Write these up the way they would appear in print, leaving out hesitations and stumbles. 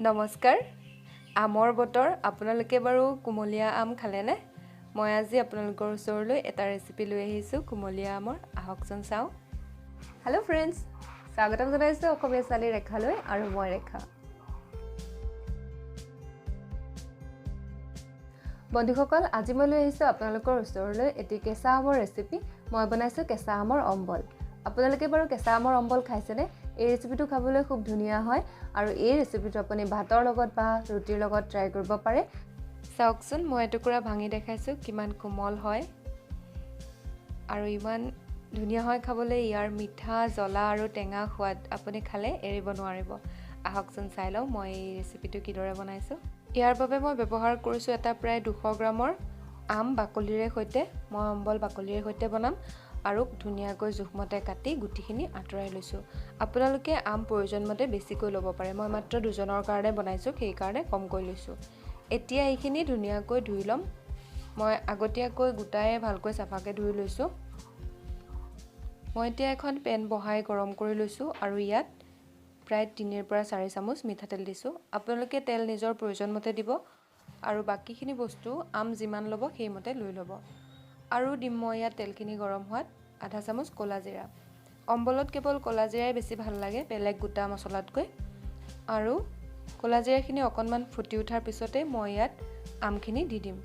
নমস্কাৰ আমৰ বতৰ আপোনালোকে বাৰু কুমলীয়া আম খালেনে মই আজি আপোনালোকৰ ওচৰলৈ এটা ৰেচিপি লৈ আহিছোঁ কুমলীয়া আমৰ আহকচোন চাওঁ হেল্ল' ফ্ৰেণ্ডছ স্বাগতম জনাইছোঁ অসমীয়া ছোৱালী ৰেখালৈ আৰু মই ৰেখা বন্ধুসকল আজি মই লৈ আহিছোঁ আপোনালোকৰ ওচৰলৈ এটি কেঁচা আমৰ ৰেচিপি মই বনাইছোঁ কেঁচা আমৰ অম্বল আপোনালোকে বাৰু কেঁচা আমৰ অম্বল খাইছেনে এই ৰেচিপিটো খাবলৈ খুব ধুনীয়া হয় আৰু এই ৰেচিপিটো আপুনি ভাতৰ লগত বা ৰুটিৰ লগত ট্ৰাই কৰিব পাৰে চাওকচোন মই এটুকুৰা ভাঙি দেখাইছোঁ কিমান কোমল হয় আৰু ইমান ধুনীয়া হয় খাবলৈ ইয়াৰ মিঠা জ্বলা আৰু টেঙা সোৱাদ আপুনি খালে এৰিব নোৱাৰিব আহকচোন চাই লওঁ মই এই ৰেচিপিটো কিদৰে বনাইছোঁ ইয়াৰ বাবে মই ব্যৱহাৰ কৰিছোঁ এটা প্ৰায় 200 গ্ৰামৰ আম বাকলিৰে সৈতে মই অম্বল বাকলিৰে সৈতে বনাম আৰু ধুনীয়াকৈ জোখমতে কাটি গুটিখিনি আঁতৰাই লৈছোঁ আপোনালোকে আম প্ৰয়োজন মতে বেছিকৈ ল'ব পাৰে মই মাত্ৰ দুজনৰ কাৰণে বনাইছোঁ সেই কাৰণে কমকৈ লৈছোঁ এতিয়া এইখিনি ধুনীয়াকৈ ধুই ল'ম মই আগতীয়াকৈ গোটাই ভালকৈ চাফাকৈ ধুই লৈছোঁ মই এতিয়া এখন পেন বহাই গৰম কৰি লৈছোঁ আৰু ইয়াত প্ৰায় 3 পৰা 4 চামুচ মিঠাতেল দিছোঁ আপোনালোকে তেল নিজৰ প্ৰয়োজন মতে দিব আৰু বাকিখিনি বস্তু আম যিমান ল'ব সেইমতে লৈ ল'ব আৰু দিম মই ইয়াত তেলখিনি গৰম হোৱাত আধা চামুচ ক'লা জিৰা অম্বলত কেৱল ক'লা জিৰাই বেছি ভাল লাগে বেলেগ গোটা মছলাতকৈ আৰু ক'লা জিৰাখিনি অকণমান ফুটি উঠাৰ পিছতে মই ইয়াত আমখিনি দি দিম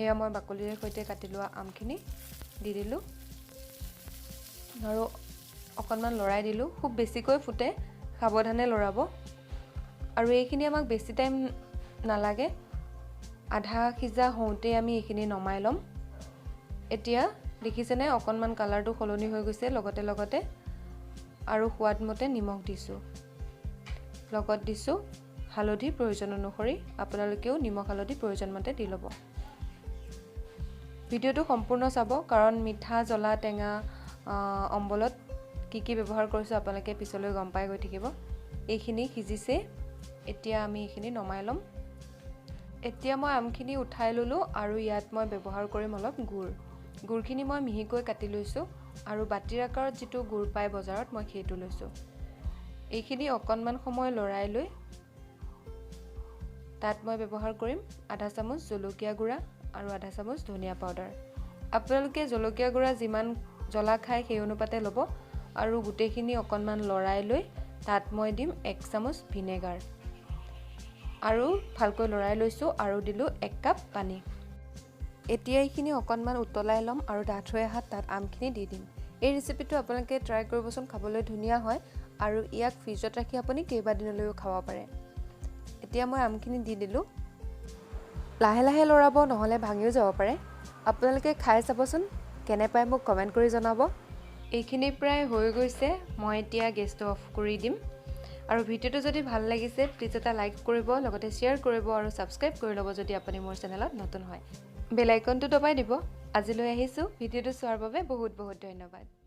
এয়া মই বাকলিৰে সৈতে কাটি লোৱা আমখিনি দি দিলোঁ আৰু অকণমান লৰাই দিলোঁ খুব বেছিকৈ ফুটে সাৱধানে লৰাব আৰু এইখিনি আমাক বেছি টাইম নালাগে আধা সিজা হওঁতে আমি এইখিনি নমাই ল'ম এতিয়া দেখিছেনে অকণমান কালাৰটো সলনি হৈ গৈছে লগতে আৰু সোৱাদ মতে নিমখ দিছোঁ লগত দিছোঁ হালধি প্ৰয়োজন অনুসৰি আপোনালোকেও নিমখ হালধি প্ৰয়োজন মতে দি ল'ব ভিডিঅ'টো সম্পূৰ্ণ চাব কাৰণ মিঠা জ্বলা টেঙা অম্বলত কি ব্যৱহাৰ কৰিছোঁ আপোনালোকে পিছলৈ গম পাই গৈ থাকিব এইখিনি সিজিছে এতিয়া আমি এইখিনি নমাই ল'ম এতিয়া মই আমখিনি উঠাই ললোঁ আৰু ইয়াত মই ব্যৱহাৰ কৰিম অলপ গুড়খিনি মই মিহিকৈ কাটি লৈছোঁ আৰু বাটিৰ আকাৰত যিটো গুড় পায় বজাৰত মই সেইটো লৈছোঁ এইখিনি অকণমান সময় লৰাই লৈ তাত মই ব্যৱহাৰ কৰিম আধা চামুচ জলকীয়া গুড়া আৰু আধা চামুচ ধনিয়া পাউডাৰ আপোনালোকে জলকীয়া গুড়া যিমান জ্বলা খায় সেই অনুপাতে ল'ব আৰু গোটেইখিনি অকণমান লৰাই লৈ তাত মই দিম 1 চামুচ ভিনেগাৰ আৰু ভালকৈ লৰাই লৈছোঁ আৰু দিলোঁ 1 কাপ পানী এতিয়া এইখিনি অকণমান উতলাই ল'ম আৰু ডাঠ হৈ অহাত তাত আমখিনি দি দিম এই ৰেচিপিটো আপোনালোকে ট্ৰাই কৰিবচোন খাবলৈ ধুনীয়া হয় আৰু ইয়াক ফ্ৰিজত ৰাখি আপুনি কেইবাদিনলৈও খাব পাৰে এতিয়া মই আমখিনি দি দিলোঁ লাহে লাহে লৰাব নহ'লে ভাঙিও যাব পাৰে আপোনালোকে খাই চাবচোন কেনে পায় মোক কমেণ্ট কৰি জনাব এইখিনি প্ৰায় হৈ গৈছে মই এতিয়া গেছটো অফ কৰি দিম আৰু ভিডিঅ'টো যদি ভাল লাগিছে প্লিজ এটা লাইক কৰিব লগতে শ্বেয়াৰ কৰিব আৰু ছাবস্ক্ৰাইব কৰি ল'ব যদি আপুনি মোৰ চেনেলত নতুন হয় বেল আইকনটো দবাই দিব আজিলৈ আহিছোঁ ভিডিঅ'টো চোৱাৰ বাবে বহুত ধন্যবাদ